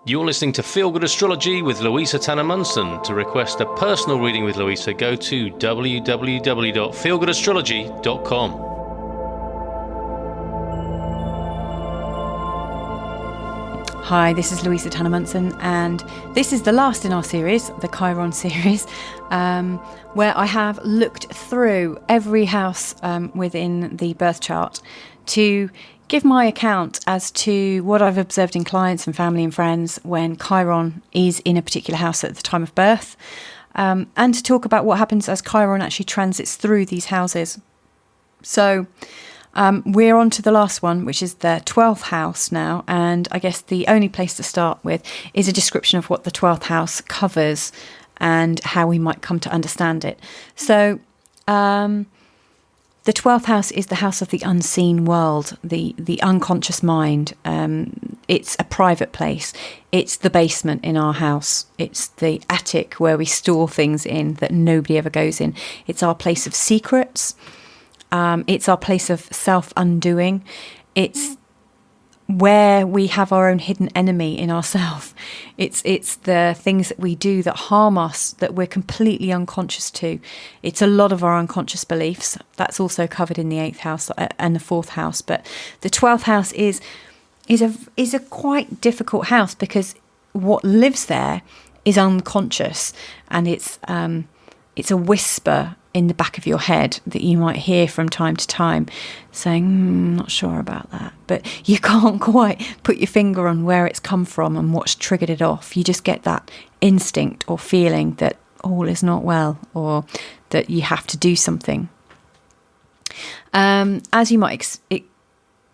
You're listening to Feel Good Astrology with Louisa Tanner Munson. To request a personal reading with Louisa, go to www.feelgoodastrology.com. Hi, this is Louisa Tanner Munson, and this is the last in our series, the Chiron series, where I have looked through every house within the birth chart to give my account as to what I've observed in clients and family and friends when Chiron is in a particular house at the time of birth, and to talk about what happens as Chiron actually transits through these houses. So we're on to the last one, which is the 12th house now, and I guess the only place to start with is a description of what the 12th house covers and how we might come to understand it. So the 12th house is the house of the unseen world, the unconscious mind. It's a private place. It's the basement in our house. It's the attic where we store things in that nobody ever goes in. It's our place of secrets. It's our place of self-undoing. It's where we have our own hidden enemy in ourselves. It's the things that we do that harm us that we're completely unconscious to. It's a lot of our unconscious beliefs. That's also covered in the 8th house and the 4th house. But the 12th house is a quite difficult house because what lives there is unconscious, and it's a whisper in the back of your head that you might hear from time to time saying, not sure about that. But you can't quite put your finger on where it's come from and what's triggered it off. You just get that instinct or feeling that all is not well, or that you have to do something. As you might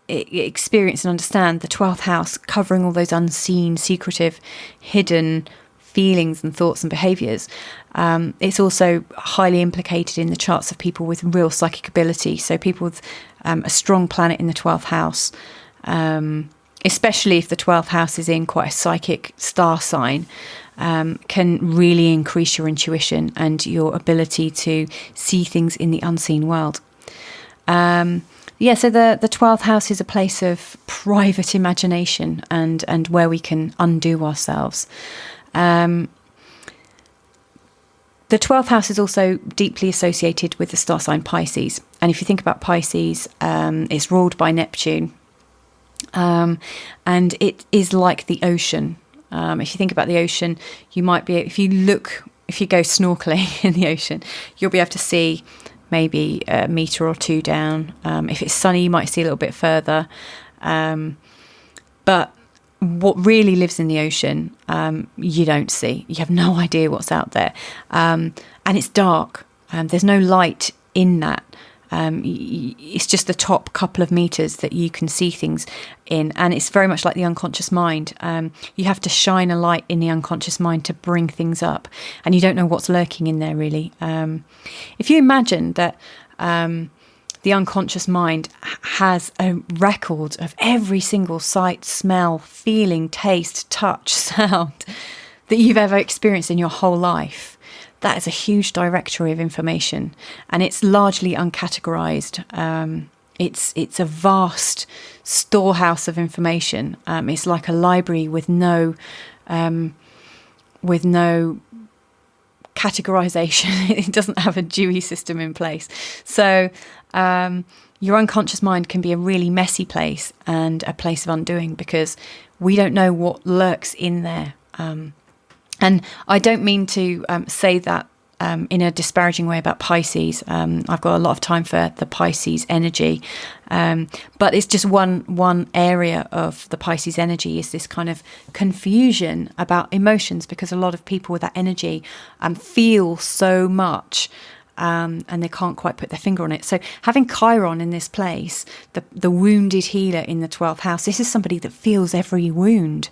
experience and understand, the 12th house, covering all those unseen, secretive, hidden feelings and thoughts and behaviours. It's also highly implicated in the charts of people with real psychic ability. So people with a strong planet in the 12th house, especially if the 12th house is in quite a psychic star sign, can really increase your intuition and your ability to see things in the unseen world. So the 12th house is a place of private imagination and where we can undo ourselves. The 12th house is also deeply associated with the star sign Pisces. And if you think about Pisces, it's ruled by Neptune. And it is like the ocean. If you think about the ocean, you might be, if you go snorkeling in the ocean, you'll be able to see maybe a metre or two down. If it's sunny, you might see a little bit further. But what really lives in the ocean, you don't see. You have no idea what's out there. And it's dark. There's no light in that. It's just the top couple of meters that you can see things in. And it's very much like the unconscious mind. You have to shine a light in the unconscious mind to bring things up. And you don't know what's lurking in there, really. If you imagine that the unconscious mind has a record of every single sight, smell, feeling, taste, touch, sound that you've ever experienced in your whole life. That is a huge directory of information, and it's largely uncategorized. It's a vast storehouse of information. It's like a library with no categorization. It doesn't have a Dewey system in place. So your unconscious mind can be a really messy place and a place of undoing because we don't know what lurks in there. And I don't mean to say that in a disparaging way about Pisces. I've got a lot of time for the Pisces energy. But it's just one area of the Pisces energy is this kind of confusion about emotions, because a lot of people with that energy feel so much and they can't quite put their finger on it. So having Chiron in this place, the wounded healer in the 12th house, this is somebody that feels every wound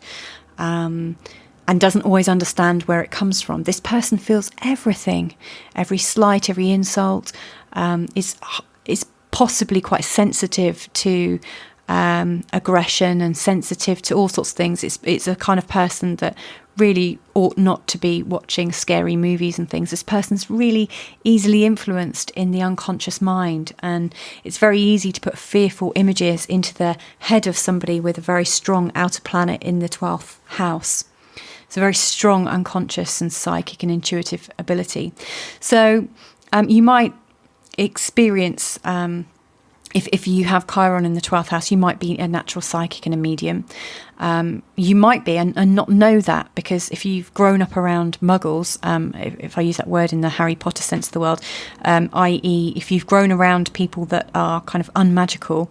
and doesn't always understand where it comes from. This person feels everything, every slight, every insult, is possibly quite sensitive to aggression and sensitive to all sorts of things. It's a kind of person that really ought not to be watching scary movies and things. This person's really easily influenced in the unconscious mind, and it's very easy to put fearful images into the head of somebody with a very strong outer planet in the 12th house. It's a very strong unconscious and psychic and intuitive ability. So you might experience, if you have Chiron in the 12th house, you might be a natural psychic and a medium. You might be and not know that, because if you've grown up around muggles, if I use that word in the Harry Potter sense of the world, i.e. if you've grown around people that are kind of unmagical,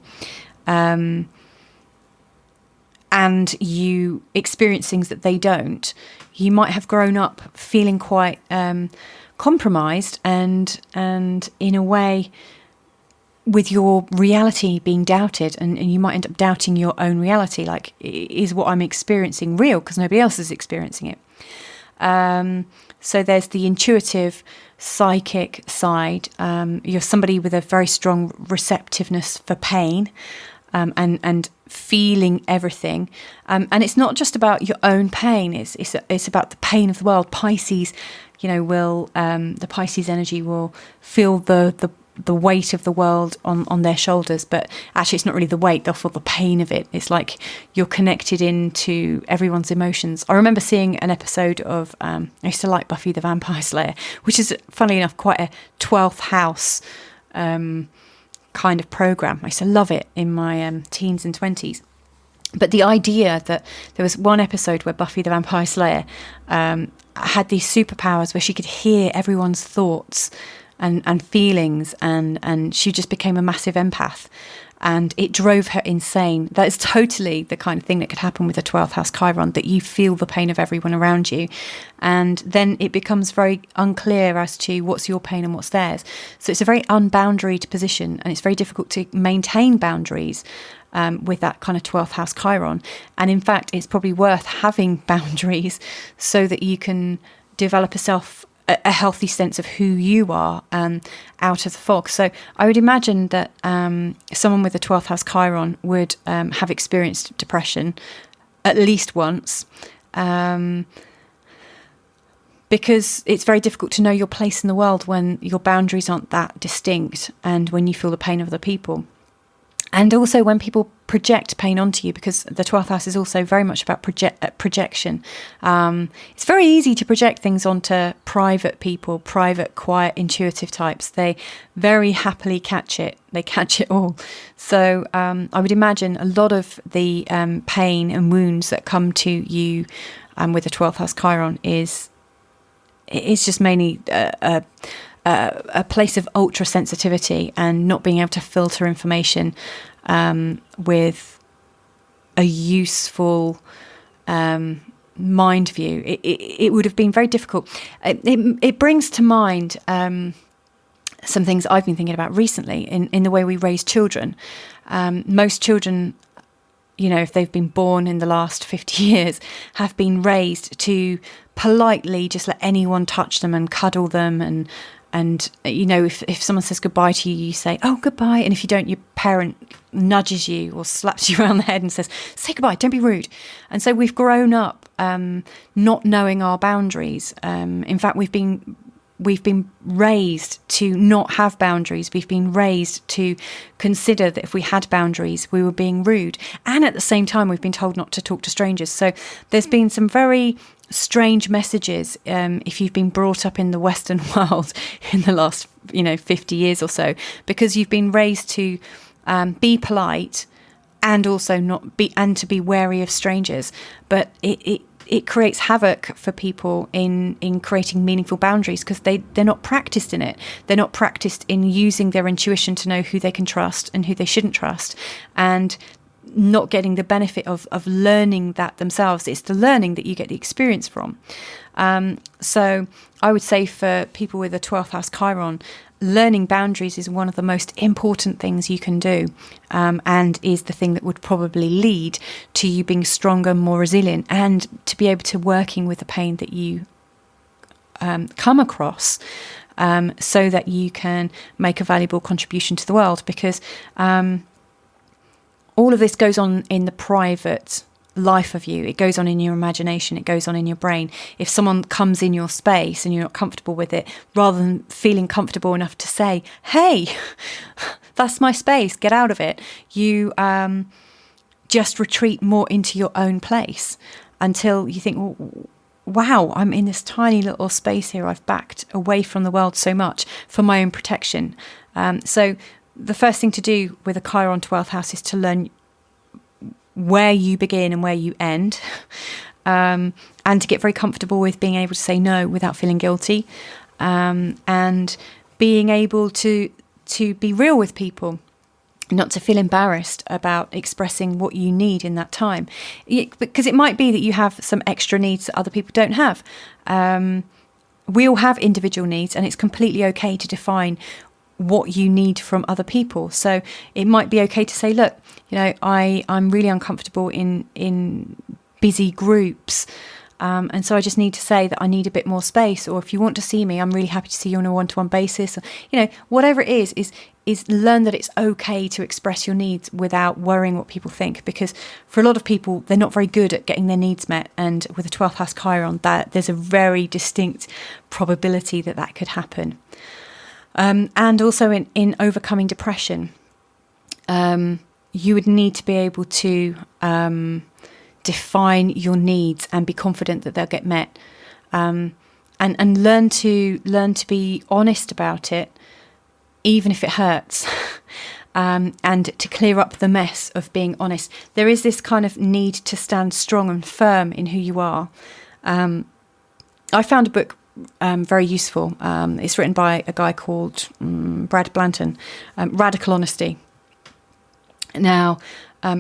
and you experience things that they don't, you might have grown up feeling quite compromised and in a way with your reality being doubted, and you might end up doubting your own reality, like, is what I'm experiencing real, because nobody else is experiencing it. So there's the intuitive psychic side. You're somebody with a very strong receptiveness for pain, and feeling everything, and it's not just about your own pain. It's about the pain of the world. Pisces, will the Pisces energy will feel the weight of the world on their shoulders, but actually it's not really the weight. They'll feel the pain of it. It's like you're connected into everyone's emotions. I remember seeing an episode of I used to like Buffy the Vampire Slayer, which is, funnily enough, quite a 12th house kind of program. I used to love it in my teens and 20s. But the idea that there was one episode where Buffy the Vampire Slayer had these superpowers where she could hear everyone's thoughts and feelings, and she just became a massive empath, and it drove her insane. That is totally the kind of thing that could happen with a 12th house Chiron, that you feel the pain of everyone around you, and then it becomes very unclear as to what's your pain and what's theirs. So it's a very unboundaried position, and it's very difficult to maintain boundaries with that kind of 12th house Chiron. And in fact, it's probably worth having boundaries so that you can develop a healthy sense of who you are out of the fog. So I would imagine that someone with a 12th house Chiron would have experienced depression at least once, because it's very difficult to know your place in the world when your boundaries aren't that distinct, and when you feel the pain of other people. And also when people project pain onto you, because the 12th house is also very much about projection. It's very easy to project things onto private people, private, quiet, intuitive types. They very happily catch it. They catch it all. So I would imagine a lot of the pain and wounds that come to you with a 12th house Chiron is just mainly a place of ultra sensitivity and not being able to filter information with a useful mind view. It would have been very difficult. It brings to mind some things I've been thinking about recently in the way we raise children. Most children, if they've been born in the last 50 years, have been raised to politely just let anyone touch them and cuddle them, and if someone says goodbye to you, you say, oh, goodbye. And if you don't, your parent nudges you or slaps you around the head and says, say goodbye, don't be rude. And so we've grown up not knowing our boundaries. In fact, we've been raised to not have boundaries. We've been raised to consider that if we had boundaries, we were being rude. And at the same time, we've been told not to talk to strangers. So there's been some very strange messages if you've been brought up in the Western world in the last 50 years or so, because you've been raised to be polite and also to be wary of strangers. But it creates havoc for people in creating meaningful boundaries, because they're not practiced in it. They're not practiced in using their intuition to know who they can trust and who they shouldn't trust, and not getting the benefit of learning that themselves. It's the learning that you get the experience from. So I would say for people with a 12th house Chiron, learning boundaries is one of the most important things you can do, and is the thing that would probably lead to you being stronger, more resilient, and to be able to working with the pain that you come across, so that you can make a valuable contribution to the world. Because all of this goes on in the private life of you. It goes on in your imagination. It goes on in your brain. If someone comes in your space and you're not comfortable with it, rather than feeling comfortable enough to say, hey, that's my space, get out of it, you just retreat more into your own place until you think, well, wow, I'm in this tiny little space here. I've backed away from the world so much for my own protection. So the first thing to do with a Chiron 12th house is to learn where you begin and where you end, and to get very comfortable with being able to say no without feeling guilty, and being able to be real with people, not to feel embarrassed about expressing what you need in that time, because it might be that you have some extra needs that other people don't have. We all have individual needs, and it's completely okay to define what you need from other people. So it might be okay to say, look, I'm really uncomfortable in busy groups, and so I just need to say that I need a bit more space. Or if you want to see me, I'm really happy to see you on a one-to-one basis. Whatever it is learn that it's okay to express your needs without worrying what people think, because for a lot of people, they're not very good at getting their needs met. And with a 12th house Chiron, that there's a very distinct probability that could happen. And also in overcoming depression, you would need to be able to define your needs and be confident that they'll get met, and learn to be honest about it, even if it hurts, and to clear up the mess of being honest. There is this kind of need to stand strong and firm in who you are. I found a book very useful. It's written by a guy called Brad Blanton, Radical Honesty. Now,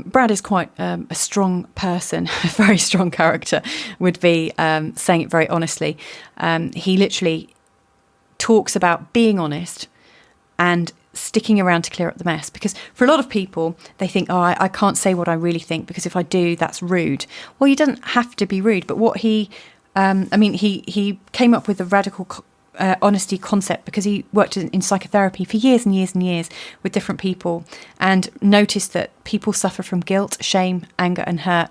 Brad is quite a strong person, a very strong character, would be saying it very honestly. He literally talks about being honest and sticking around to clear up the mess, because for a lot of people, they think, I can't say what I really think, because if I do, that's rude. Well, you don't have to be rude, but what he came up with a radical honesty concept because he worked in psychotherapy for years and years and years with different people, and noticed that people suffer from guilt, shame, anger and hurt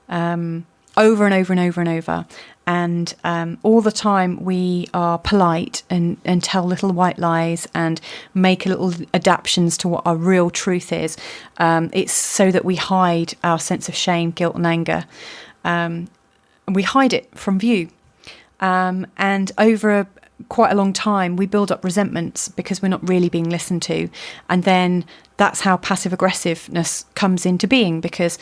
over and over and over and over. And all the time we are polite and tell little white lies and make little adaptations to what our real truth is. It's so that we hide our sense of shame, guilt and anger. We hide it from view. And over quite a long time, we build up resentments because we're not really being listened to. And then that's how passive aggressiveness comes into being, because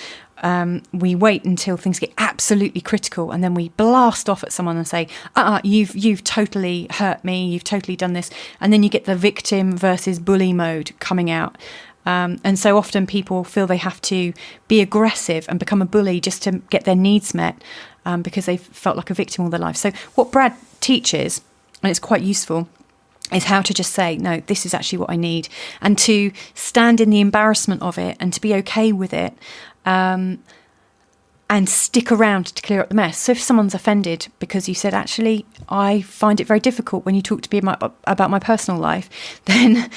we wait until things get absolutely critical, and then we blast off at someone and say, you've totally hurt me, you've totally done this. And then you get the victim versus bully mode coming out. And so often people feel they have to be aggressive and become a bully just to get their needs met, because they've felt like a victim all their life. So what Brad teaches, and it's quite useful, is how to just say, no, this is actually what I need, and to stand in the embarrassment of it and to be okay with it, and stick around to clear up the mess. So if someone's offended because you said, actually, I find it very difficult when you talk to me about my personal life, then,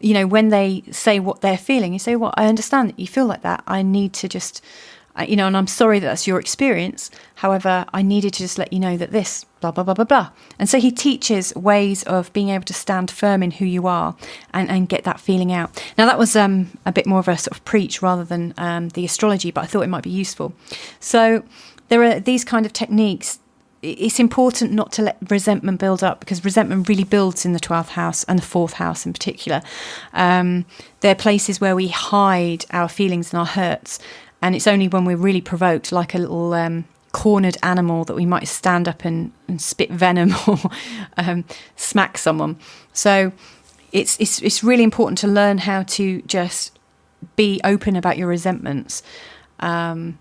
when they say what they're feeling, you say, well, I understand that you feel like that. I need to just, and I'm sorry that that's your experience. However, I needed to just let you know that this, blah, blah, blah, blah, blah. And so he teaches ways of being able to stand firm in who you are and get that feeling out. Now, that was a bit more of a sort of preach rather than the astrology, but I thought it might be useful. So there are these kind of techniques. It's important not to let resentment build up, because resentment really builds in the 12th house and the 4th house in particular. They're places where we hide our feelings and our hurts. And it's only when we're really provoked, like a little cornered animal, that we might stand up and spit venom or smack someone. So it's really important to learn how to just be open about your resentments, open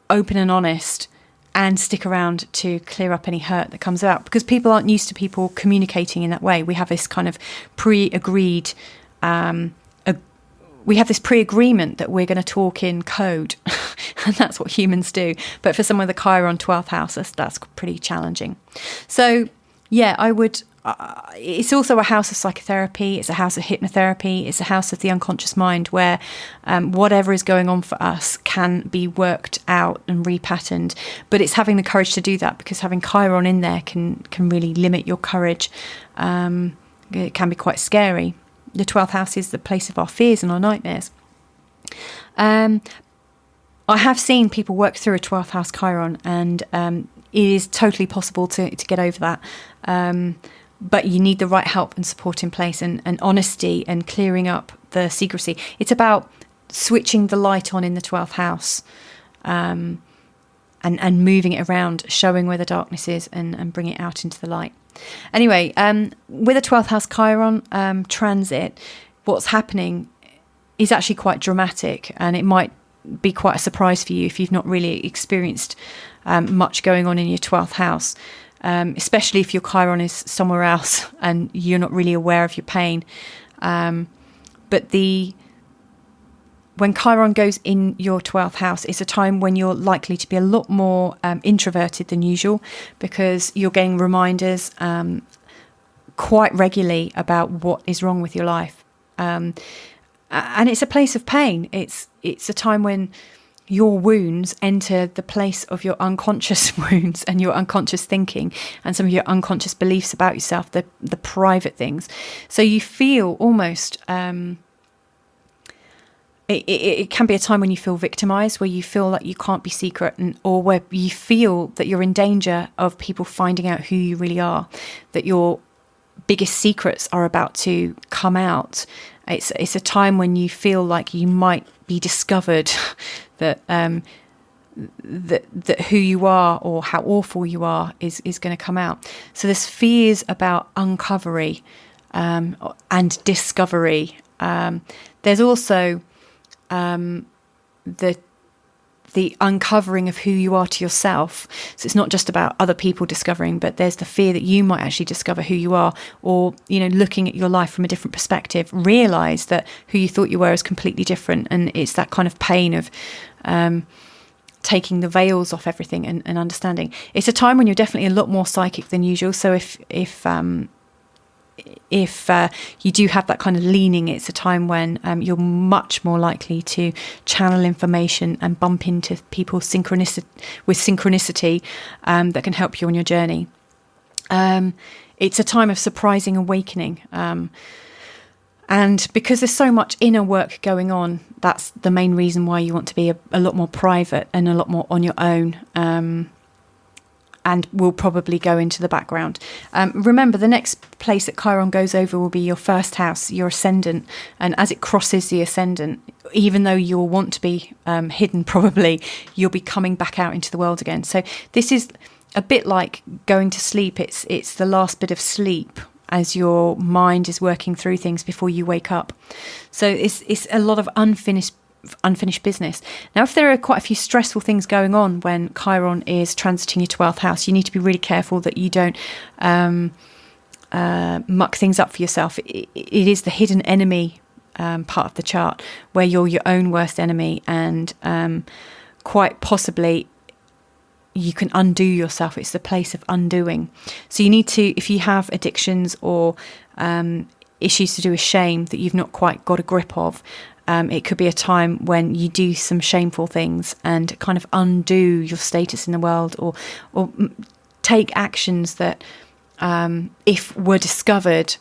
and honest, and stick around to clear up any hurt that comes out, because people aren't used to people communicating in that way. We have this kind of pre-agreed we have this pre-agreement that we're going to talk in code, and that's what humans do. But for someone with a Chiron 12th house, that's pretty challenging. So Yeah, I would. It's also a house of psychotherapy. It's a house of hypnotherapy. It's a house of the unconscious mind where whatever is going on for us can be worked out and repatterned. But it's having the courage to do that, because having Chiron in there can really limit your courage. It can be quite scary. The 12th house is the place of our fears and our nightmares. I have seen people work through a 12th house Chiron, and it is totally possible to get over that. But you need the right help and support in place, and honesty and clearing up the secrecy. It's about switching the light on in the 12th house, and moving it around, showing where the darkness is, and bring it out into the light. Anyway, with a 12th house Chiron transit, what's happening is actually quite dramatic, and it might be quite a surprise for you if you've not really experienced much going on in your 12th house, especially if your Chiron is somewhere else and you're not really aware of your pain. But when Chiron goes in your 12th house, it's a time when you're likely to be a lot more introverted than usual, because you're getting reminders quite regularly about what is wrong with your life. And it's a place of pain. It's a time when your wounds enter the place of your unconscious wounds and your unconscious thinking and some of your unconscious beliefs about yourself, the private things. So you feel almost... It can be a time when you feel victimized, where you feel like you can't be secret, or where you feel that you're in danger of people finding out who you really are, that your biggest secrets are about to come out. It's a time when you feel like you might be discovered, that that who you are or how awful you are is going to come out. So there's fears about uncovery and discovery. There's also the uncovering of who you are to yourself. So it's not just about other people discovering, but there's the fear that you might actually discover who you are, or, looking at your life from a different perspective, realize that who you thought you were is completely different. And it's that kind of pain of taking the veils off everything and understanding. It's a time when you're definitely a lot more psychic than usual. So if you do have that kind of leaning, it's a time when you're much more likely to channel information and bump into people with synchronicity that can help you on your journey. It's a time of surprising awakening. And because there's so much inner work going on, that's the main reason why you want to be a lot more private and a lot more on your own. And will probably go into the background. Remember, the next place that Chiron goes over will be your first house, your ascendant. And as it crosses the ascendant, even though you'll want to be hidden, probably, you'll be coming back out into the world again. So this is a bit like going to sleep. It's the last bit of sleep as your mind is working through things before you wake up. So it's a lot of unfinished business. Now, if there are quite a few stressful things going on when Chiron is transiting your 12th house, you need to be really careful that you don't muck things up for yourself. It is the hidden enemy part of the chart, where you're your own worst enemy, and quite possibly you can undo yourself. It's the place of undoing. So you need to, if you have addictions or issues to do with shame that you've not quite got a grip of, it could be a time when you do some shameful things and kind of undo your status in the world, or take actions that, if were discovered,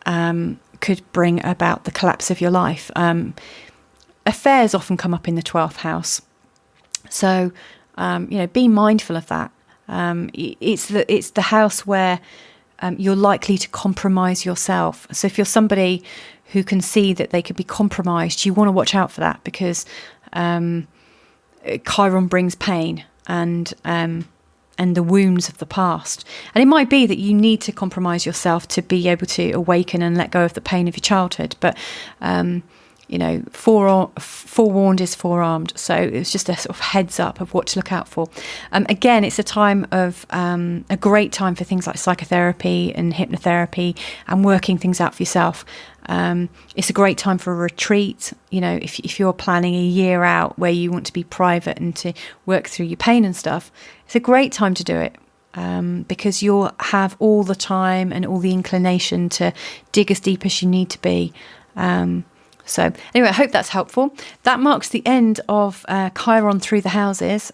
could bring about the collapse of your life. Affairs often come up in the 12th house. So, be mindful of that. It's the house where you're likely to compromise yourself. So if you're somebody who can see that they could be compromised, you want to watch out for that, because Chiron brings pain and the wounds of the past. And it might be that you need to compromise yourself to be able to awaken and let go of the pain of your childhood. But forewarned is forearmed. So it's just a sort of heads up of what to look out for. Again, it's a time of a great time for things like psychotherapy and hypnotherapy and working things out for yourself. It's a great time for a retreat. If you're planning a year out where you want to be private and to work through your pain and stuff, it's a great time to do it. because you'll have all the time and all the inclination to dig as deep as you need to be. So anyway, I hope that's helpful. That marks the end of Chiron through the houses.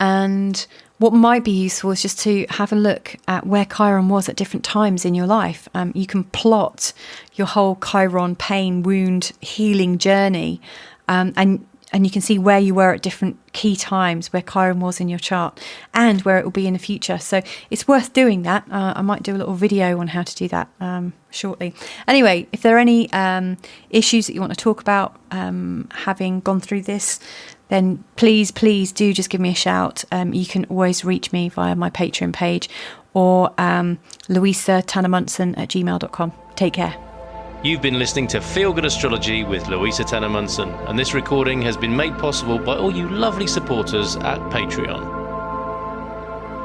And what might be useful is just to have a look at where Chiron was at different times in your life. You can plot your whole Chiron pain, wound, healing journey, and you can see where you were at different key times, where Chiron was in your chart, and where it will be in the future. So it's worth doing that. I might do a little video on how to do that shortly. Anyway, if there are any issues that you want to talk about, having gone through this, then please do just give me a shout. You can always reach me via my Patreon page or louisatannermunson@gmail.com. Take care. You've been listening to Feel Good Astrology with Louisa Tanner Munson, and this recording has been made possible by all you lovely supporters at Patreon.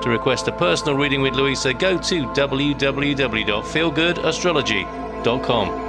To request a personal reading with Louisa, go to www.feelgoodastrology.com.